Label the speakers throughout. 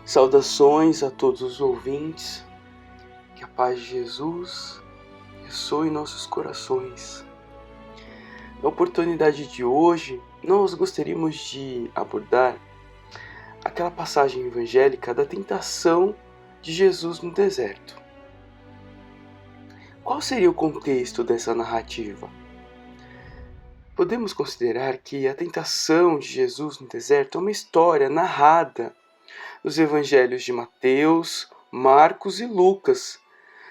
Speaker 1: Saudações a todos os ouvintes, que a paz de Jesus ressoe em nossos corações. Na oportunidade de hoje, nós gostaríamos de abordar aquela passagem evangélica da tentação de Jesus no deserto. Qual seria o contexto dessa narrativa? Podemos considerar que a tentação de Jesus no deserto é uma história narrada nos evangelhos de Mateus, Marcos e Lucas,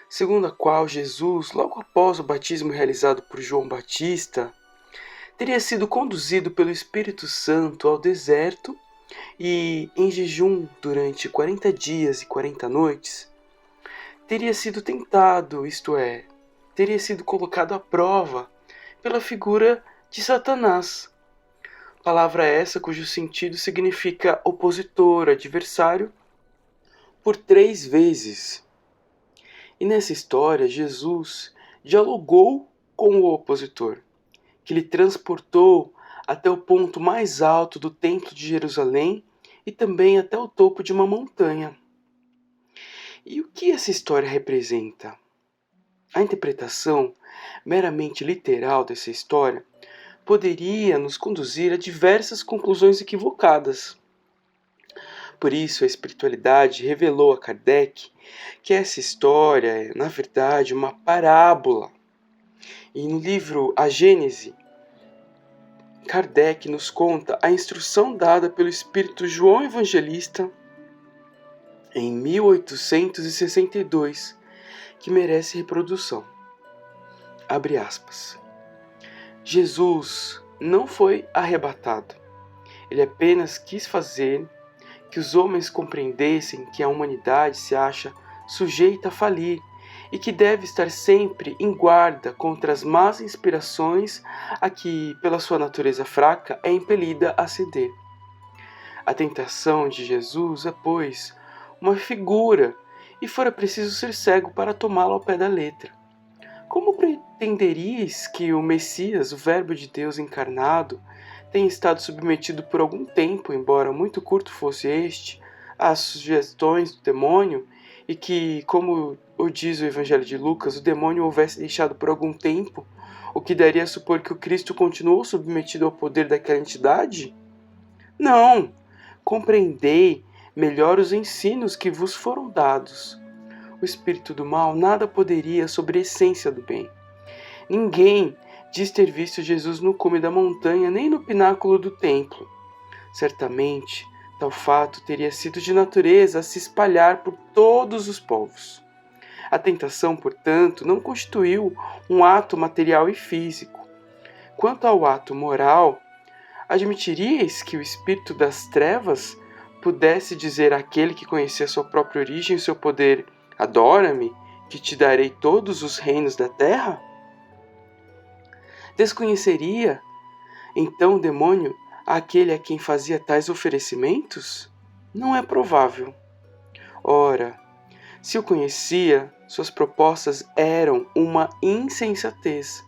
Speaker 1: segundo a qual Jesus, logo após o batismo realizado por João Batista, teria sido conduzido pelo Espírito Santo ao deserto e, em jejum durante 40 dias e 40 noites, teria sido tentado, isto é, teria sido colocado à prova pela figura de Satanás. Palavra essa cujo sentido significa opositor, adversário, por 3 vezes. E nessa história, Jesus dialogou com o opositor, que lhe transportou até o ponto mais alto do Templo de Jerusalém e também até o topo de uma montanha. E o que essa história representa? A interpretação meramente literal dessa história poderia nos conduzir a diversas conclusões equivocadas. Por isso, a espiritualidade revelou a Kardec que essa história é, na verdade, uma parábola. E no livro A Gênese, Kardec nos conta a instrução dada pelo Espírito João Evangelista em 1862, que merece reprodução. Abre aspas. Jesus não foi arrebatado. Ele apenas quis fazer que os homens compreendessem que a humanidade se acha sujeita a falir e que deve estar sempre em guarda contra as más inspirações a que, pela sua natureza fraca, é impelida a ceder. A tentação de Jesus é, pois, uma figura e fora preciso ser cego para tomá-la ao pé da letra. Como pretenderíeis que o Messias, o Verbo de Deus encarnado, tenha estado submetido por algum tempo, embora muito curto fosse este, às sugestões do demônio, e que, como o diz o Evangelho de Lucas, o demônio o houvesse deixado por algum tempo, o que daria a supor que o Cristo continuou submetido ao poder daquela entidade? Não! Compreendei melhor os ensinos que vos foram dados. O espírito do mal nada poderia sobre a essência do bem. Ninguém diz ter visto Jesus no cume da montanha nem no pináculo do templo. Certamente, tal fato teria sido de natureza a se espalhar por todos os povos. A tentação, portanto, não constituiu um ato material e físico. Quanto ao ato moral, admitiríeis que o espírito das trevas pudesse dizer àquele que conhecia sua própria origem e seu poder: adora-me, que te darei todos os reinos da terra? Desconheceria, então, o demônio aquele a quem fazia tais oferecimentos? Não é provável. Ora, se o conhecia, suas propostas eram uma insensatez,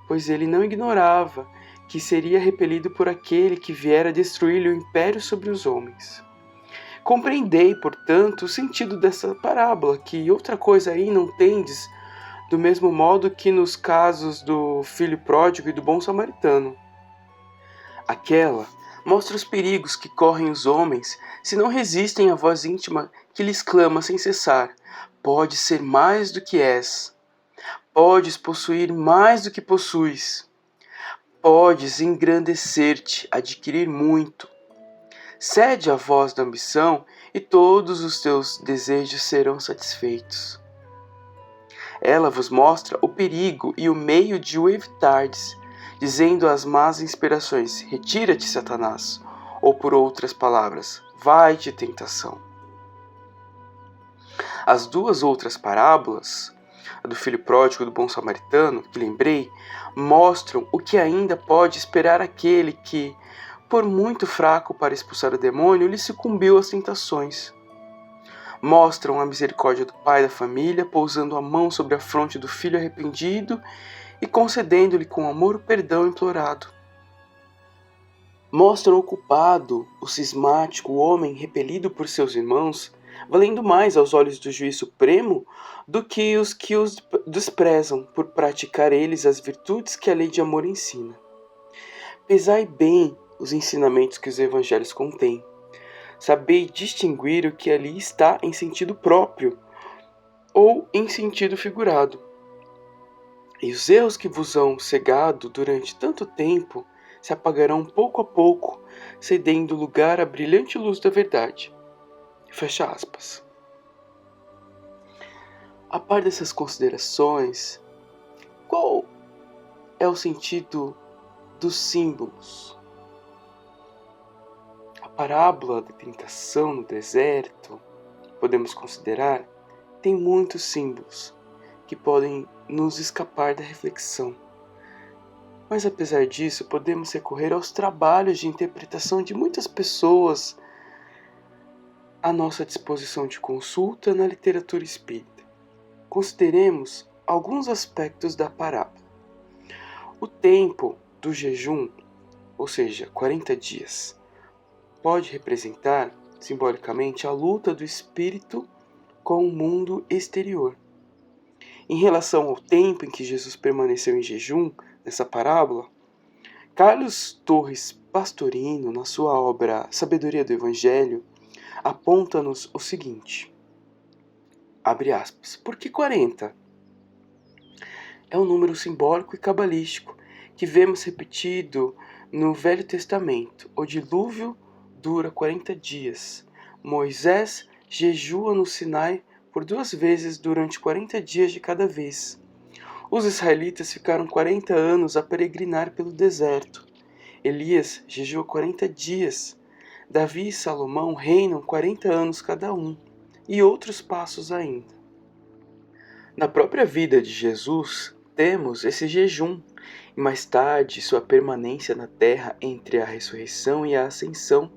Speaker 1: pois ele não ignorava que seria repelido por aquele que viera destruir-lhe o império sobre os homens. Compreendei, portanto, o sentido dessa parábola, que outra coisa aí não tendes, do mesmo modo que nos casos do filho pródigo e do bom samaritano. Aquela mostra os perigos que correm os homens se não resistem à voz íntima que lhes clama sem cessar: podes ser mais do que és, podes possuir mais do que possuis, podes engrandecer-te, adquirir muito. Cede à voz da ambição e todos os teus desejos serão satisfeitos. Ela vos mostra o perigo e o meio de o evitardes, dizendo às más inspirações: retira-te, Satanás, ou por outras palavras, vai-te, tentação. As duas outras parábolas, a do filho pródigo e do bom samaritano, que lembrei, mostram o que ainda pode esperar aquele que, por muito fraco para expulsar o demônio, lhe sucumbiu às tentações. Mostram a misericórdia do pai da família, pousando a mão sobre a fronte do filho arrependido e concedendo-lhe com amor o perdão implorado. mostram o culpado, o cismático, o homem repelido por seus irmãos, valendo mais aos olhos do juiz supremo do que os desprezam por praticar eles as virtudes que a lei de amor ensina. Pesai bem os ensinamentos que os evangelhos contêm. Sabei distinguir o que ali está em sentido próprio ou em sentido figurado. E os erros que vos hão cegado durante tanto tempo se apagarão pouco a pouco, cedendo lugar à brilhante luz da verdade. Fecha aspas. A par dessas considerações, qual é o sentido dos símbolos? A parábola da tentação no deserto, podemos considerar, tem muitos símbolos que podem nos escapar da reflexão. Mas apesar disso, podemos recorrer aos trabalhos de interpretação de muitas pessoas à nossa disposição de consulta na literatura espírita. Consideremos alguns aspectos da parábola. O tempo do jejum, ou seja, 40 dias, pode representar, simbolicamente, a luta do espírito com o mundo exterior. Em relação ao tempo em que Jesus permaneceu em jejum, nessa parábola, Carlos Torres Pastorino, na sua obra Sabedoria do Evangelho, aponta-nos o seguinte, abre aspas, por que 40? É um número simbólico e cabalístico que vemos repetido no Velho Testamento. O dilúvio dura 40 dias. Moisés jejua no Sinai por 2 vezes durante 40 dias de cada vez. Os israelitas ficaram 40 anos a peregrinar pelo deserto. Elias jejua 40 dias. Davi e Salomão reinam 40 anos cada um, e outros passos ainda. Na própria vida de Jesus, temos esse jejum, e mais tarde sua permanência na terra entre a ressurreição e a ascensão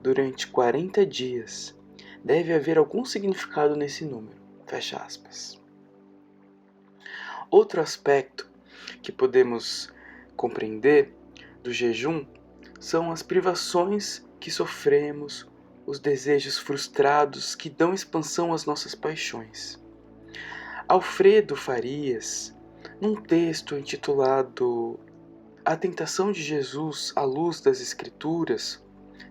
Speaker 1: durante 40 dias. Deve haver algum significado nesse número. Fecha aspas. Outro aspecto que podemos compreender do jejum são as privações que sofremos, os desejos frustrados que dão expansão às nossas paixões. Alfredo Farias, num texto intitulado A Tentação de Jesus à Luz das Escrituras,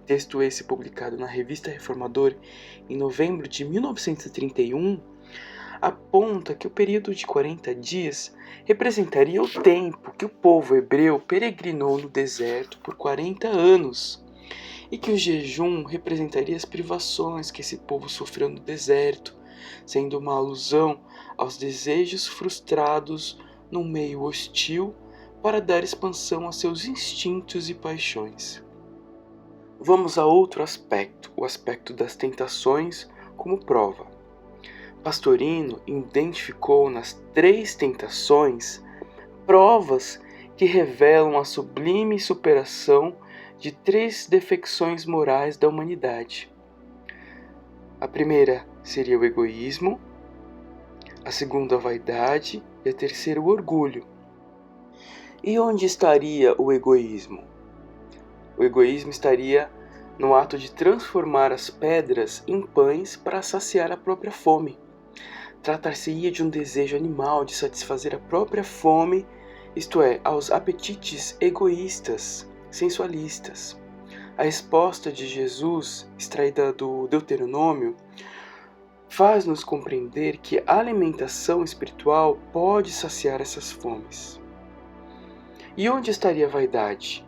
Speaker 1: texto esse publicado na Revista Reformador em novembro de 1931, aponta que o período de 40 dias representaria o tempo que o povo hebreu peregrinou no deserto por 40 anos, e que o jejum representaria as privações que esse povo sofreu no deserto, sendo uma alusão aos desejos frustrados num meio hostil para dar expansão a seus instintos e paixões. Vamos a outro aspecto, o aspecto das tentações como prova. Pastorino identificou nas 3 tentações provas que revelam a sublime superação de 3 defecções morais da humanidade. A primeira seria o egoísmo, a segunda a vaidade e a terceira o orgulho. E onde estaria o egoísmo? O egoísmo estaria no ato de transformar as pedras em pães para saciar a própria fome. Tratar-se-ia de um desejo animal de satisfazer a própria fome, isto é, aos apetites egoístas, sensualistas. A resposta de Jesus, extraída do Deuteronômio, faz-nos compreender que a alimentação espiritual pode saciar essas fomes. E onde estaria a vaidade?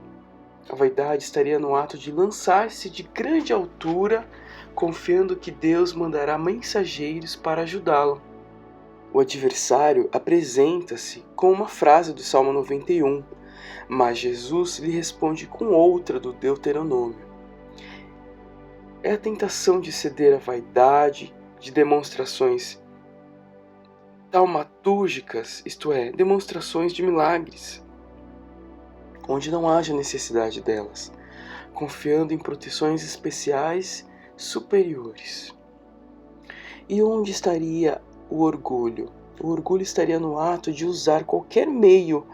Speaker 1: A vaidade estaria no ato de lançar-se de grande altura, confiando que Deus mandará mensageiros para ajudá-lo. O adversário apresenta-se com uma frase do Salmo 91, mas Jesus lhe responde com outra do Deuteronômio. É a tentação de ceder à vaidade, de demonstrações taumatúrgicas, isto é, demonstrações de milagres, onde não haja necessidade delas, confiando em proteções especiais superiores. E onde estaria o orgulho? O orgulho estaria no ato de usar qualquer meio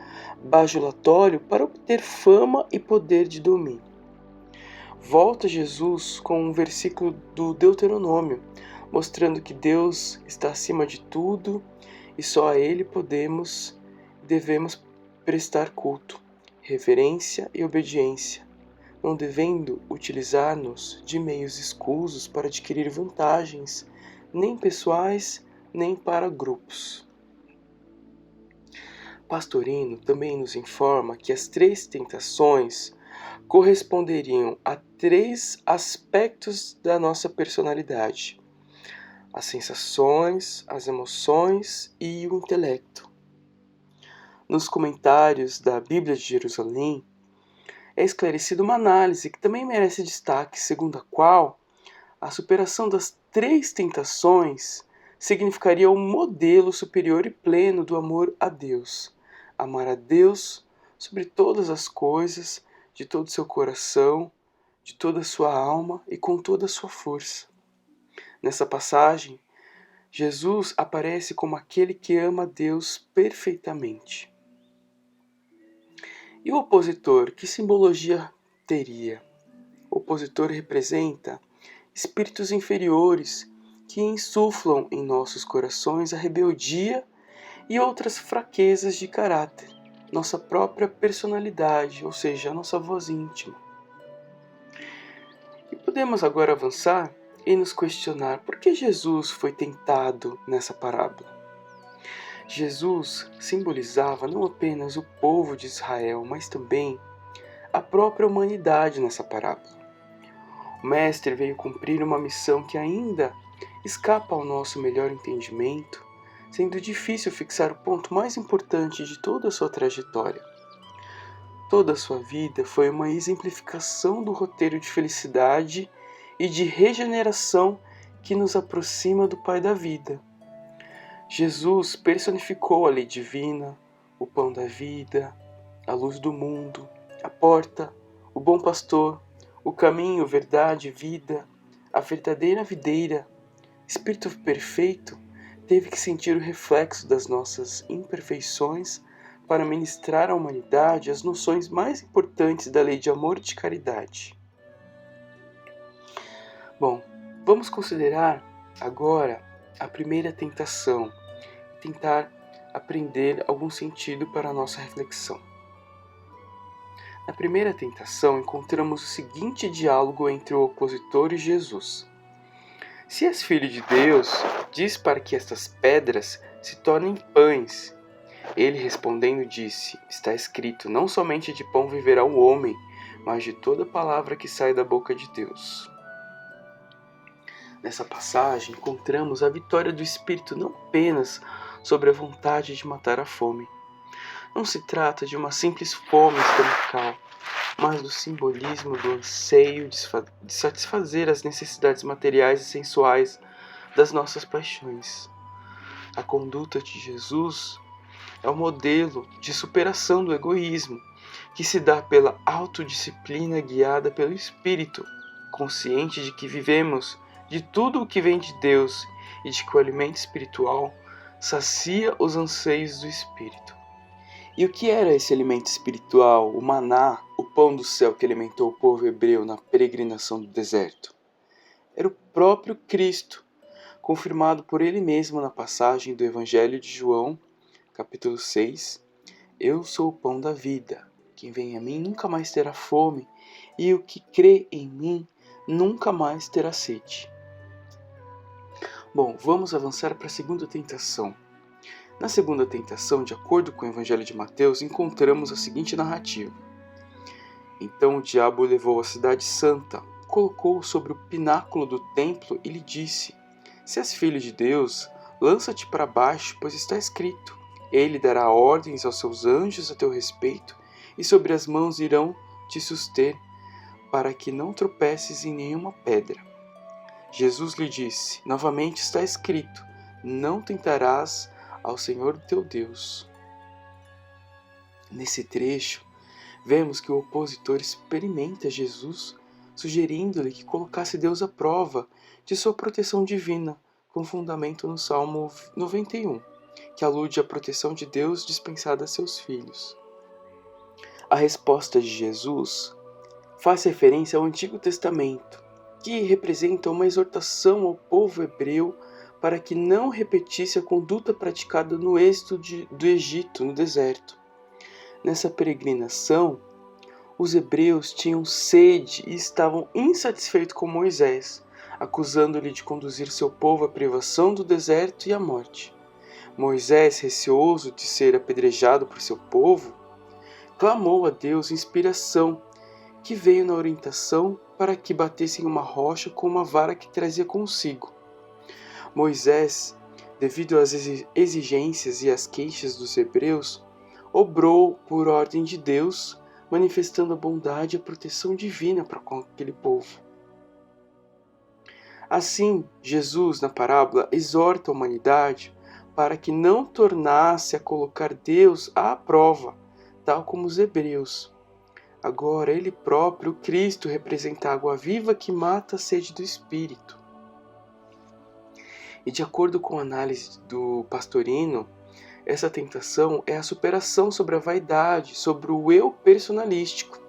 Speaker 1: bajulatório para obter fama e poder de domínio. volta Jesus com um versículo do Deuteronômio, mostrando que Deus está acima de tudo e só a Ele devemos prestar culto, reverência e obediência, não devendo utilizar-nos de meios escusos para adquirir vantagens, nem pessoais, nem para grupos. Pastorino também nos informa que as 3 tentações corresponderiam a 3 aspectos da nossa personalidade: as sensações, as emoções e o intelecto. Nos comentários da Bíblia de Jerusalém, é esclarecida uma análise que também merece destaque, segundo a qual a superação das 3 tentações significaria um modelo superior e pleno do amor a Deus. Amar a Deus sobre todas as coisas, de todo o seu coração, de toda a sua alma e com toda a sua força. Nessa passagem, Jesus aparece como aquele que ama a Deus perfeitamente. E o opositor, que simbologia teria? O opositor representa espíritos inferiores que insuflam em nossos corações a rebeldia e outras fraquezas de caráter, nossa própria personalidade, ou seja, a nossa voz íntima. E podemos agora avançar e nos questionar por que Jesus foi tentado nessa parábola. Jesus simbolizava não apenas o povo de Israel, mas também a própria humanidade nessa parábola. O Mestre veio cumprir uma missão que ainda escapa ao nosso melhor entendimento, sendo difícil fixar o ponto mais importante de toda a sua trajetória. Toda a sua vida foi uma exemplificação do roteiro de felicidade e de regeneração que nos aproxima do Pai da vida. Jesus personificou a lei divina, o pão da vida, a luz do mundo, a porta, o bom pastor, o caminho, verdade e vida, a verdadeira videira. Espírito perfeito teve que sentir o reflexo das nossas imperfeições para ministrar à humanidade as noções mais importantes da lei de amor e de caridade. Bom, vamos considerar agora a primeira tentação, tentar aprender algum sentido para a nossa reflexão. Na primeira tentação, encontramos o seguinte diálogo entre o opositor e Jesus. Se és filho de Deus, diz para que estas pedras se tornem pães. Ele respondendo disse, está escrito, não somente de pão viverá o homem, mas de toda palavra que sai da boca de Deus. Nessa passagem, encontramos a vitória do Espírito não apenas sobre a vontade de matar a fome. Não se trata de uma simples fome estomacal, mas do simbolismo do anseio de satisfazer as necessidades materiais e sensuais das nossas paixões. A conduta de Jesus é o modelo de superação do egoísmo, que se dá pela autodisciplina guiada pelo Espírito, consciente de que vivemos de tudo o que vem de Deus e de que o alimento espiritual sacia os anseios do Espírito. E o que era esse alimento espiritual, o maná, o pão do céu que alimentou o povo hebreu na peregrinação do deserto? Era o próprio Cristo, confirmado por ele mesmo na passagem do Evangelho de João, capítulo 6. Eu sou o pão da vida. Quem vem a mim nunca mais terá fome, e o que crê em mim nunca mais terá sede. Bom, vamos avançar para a segunda tentação. Na segunda tentação, de acordo com o Evangelho de Mateus, encontramos a seguinte narrativa. Então o diabo o levou à cidade santa, colocou-o sobre o pináculo do templo e lhe disse, se és filho de Deus, lança-te para baixo, pois está escrito, ele dará ordens aos seus anjos a teu respeito, e sobre as mãos irão te suster, para que não tropeces em nenhuma pedra. Jesus lhe disse, novamente está escrito, não tentarás ao Senhor teu Deus. Nesse trecho, vemos que o opositor experimenta Jesus, sugerindo-lhe que colocasse Deus à prova de sua proteção divina, com fundamento no Salmo 91, que alude à proteção de Deus dispensada a seus filhos. A resposta de Jesus faz referência ao Antigo Testamento, que representa uma exortação ao povo hebreu para que não repetisse a conduta praticada no êxodo do Egito, no deserto. Nessa peregrinação, os hebreus tinham sede e estavam insatisfeitos com Moisés, acusando-lhe de conduzir seu povo à privação do deserto e à morte. Moisés, receoso de ser apedrejado por seu povo, clamou a Deus inspiração, que veio na orientação para que batessem uma rocha com uma vara que trazia consigo. Moisés, devido às exigências e às queixas dos hebreus, obrou por ordem de Deus, manifestando a bondade e a proteção divina para com aquele povo. Assim, Jesus, na parábola, exorta a humanidade para que não tornasse a colocar Deus à prova, tal como os hebreus. Agora, Ele próprio, Cristo, representa a água viva que mata a sede do Espírito. E de acordo com a análise do Pastorino, essa tentação é a superação sobre a vaidade, sobre o eu personalístico,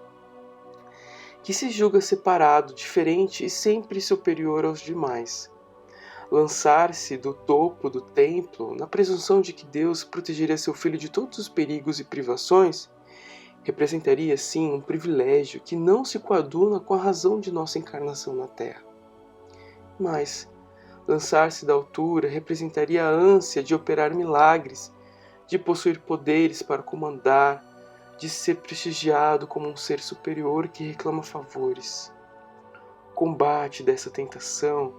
Speaker 1: que se julga separado, diferente e sempre superior aos demais. Lançar-se do topo do templo, na presunção de que Deus protegeria seu filho de todos os perigos e privações, representaria, sim, um privilégio que não se coaduna com a razão de nossa encarnação na Terra. Mas lançar-se da altura representaria a ânsia de operar milagres, de possuir poderes para comandar, de ser prestigiado como um ser superior que reclama favores. O combate dessa tentação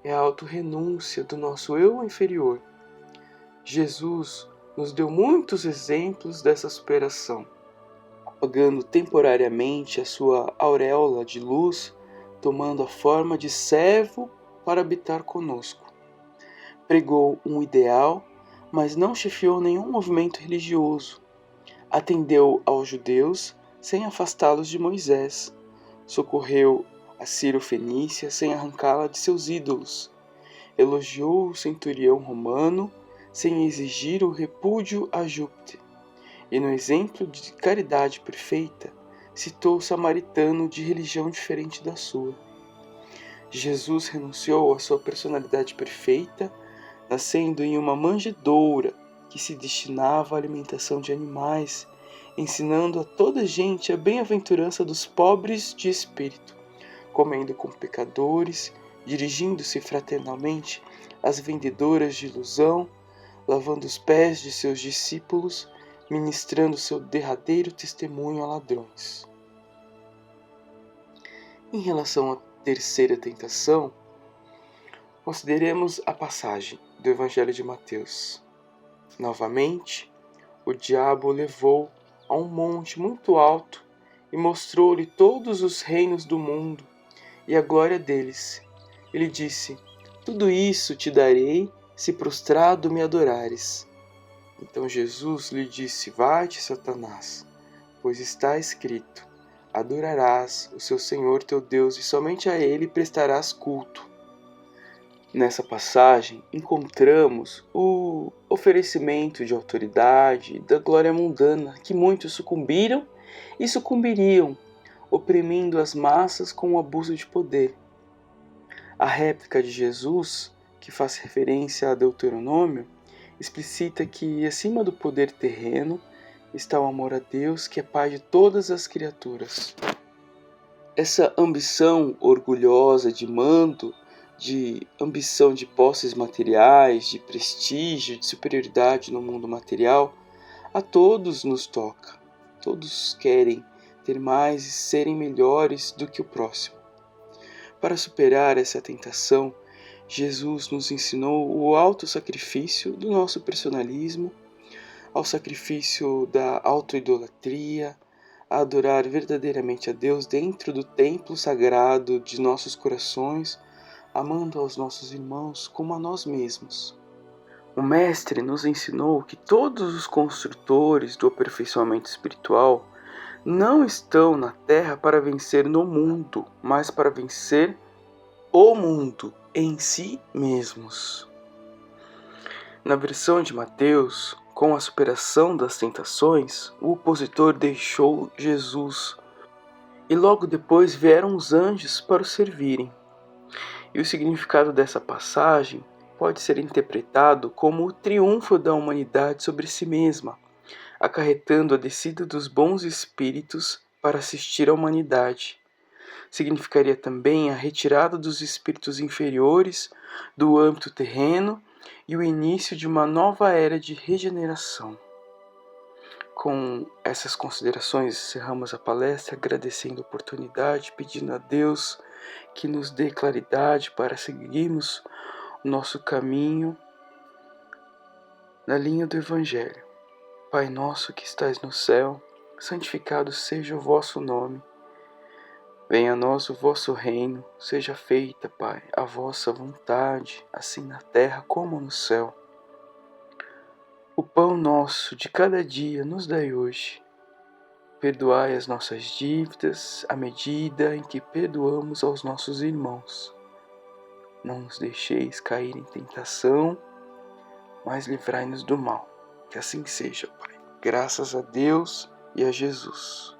Speaker 1: é a autorrenúncia do nosso eu inferior. Jesus nos deu muitos exemplos dessa superação, apagando temporariamente a sua auréola de luz, tomando a forma de servo para habitar conosco. Pregou um ideal, mas não chefiou nenhum movimento religioso. Atendeu aos judeus sem afastá-los de Moisés. Socorreu a Ciro-Fenícia sem arrancá-la de seus ídolos. Elogiou o centurião romano sem exigir o repúdio a Júpiter. E no exemplo de caridade perfeita, citou o samaritano de religião diferente da sua. Jesus renunciou à sua personalidade perfeita, nascendo em uma manjedoura que se destinava à alimentação de animais, ensinando a toda gente a bem-aventurança dos pobres de espírito, comendo com pecadores, dirigindo-se fraternalmente às vendedoras de ilusão, lavando os pés de seus discípulos, ministrando seu derradeiro testemunho a ladrões. Em relação à terceira tentação, consideremos a passagem do Evangelho de Mateus. Novamente, o diabo o levou a um monte muito alto e mostrou-lhe todos os reinos do mundo e a glória deles. Ele disse: tudo isso te darei se prostrado me adorares. Então Jesus lhe disse: vai-te, Satanás, pois está escrito: adorarás o seu Senhor teu Deus e somente a ele prestarás culto. Nessa passagem, encontramos o oferecimento de autoridade e da glória mundana que muitos sucumbiram e sucumbiriam, oprimindo as massas com o abuso de poder. A réplica de Jesus, que faz referência a Deuteronômio, explicita que acima do poder terreno está o amor a Deus, que é Pai de todas as criaturas. Essa ambição orgulhosa de mando, de ambição de posses materiais, de prestígio, de superioridade no mundo material, a todos nos toca. Todos querem ter mais e serem melhores do que o próximo. Para superar essa tentação, Jesus nos ensinou o autossacrifício do nosso personalismo, ao sacrifício da autoidolatria, a adorar verdadeiramente a Deus dentro do templo sagrado de nossos corações, amando aos nossos irmãos como a nós mesmos. O Mestre nos ensinou que todos os construtores do aperfeiçoamento espiritual não estão na Terra para vencer no mundo, mas para vencer o mundo em si mesmos. Na versão de Mateus, com a superação das tentações, o opositor deixou Jesus e logo depois vieram os anjos para o servirem. E o significado dessa passagem pode ser interpretado como o triunfo da humanidade sobre si mesma, acarretando a descida dos bons espíritos para assistir à humanidade. Significaria também a retirada dos espíritos inferiores do âmbito terreno e o início de uma nova era de regeneração. Com essas considerações, encerramos a palestra agradecendo a oportunidade, pedindo a Deus que nos dê claridade para seguirmos o nosso caminho na linha do Evangelho. Pai nosso que estais no céu, santificado seja o vosso nome. Venha a nós o vosso reino, seja feita, Pai, a vossa vontade, assim na terra como no céu. O pão nosso de cada dia nos dai hoje. Perdoai as nossas dívidas, à medida em que perdoamos aos nossos irmãos. Não nos deixeis cair em tentação, mas livrai-nos do mal. Que assim seja, Pai. Graças a Deus e a Jesus.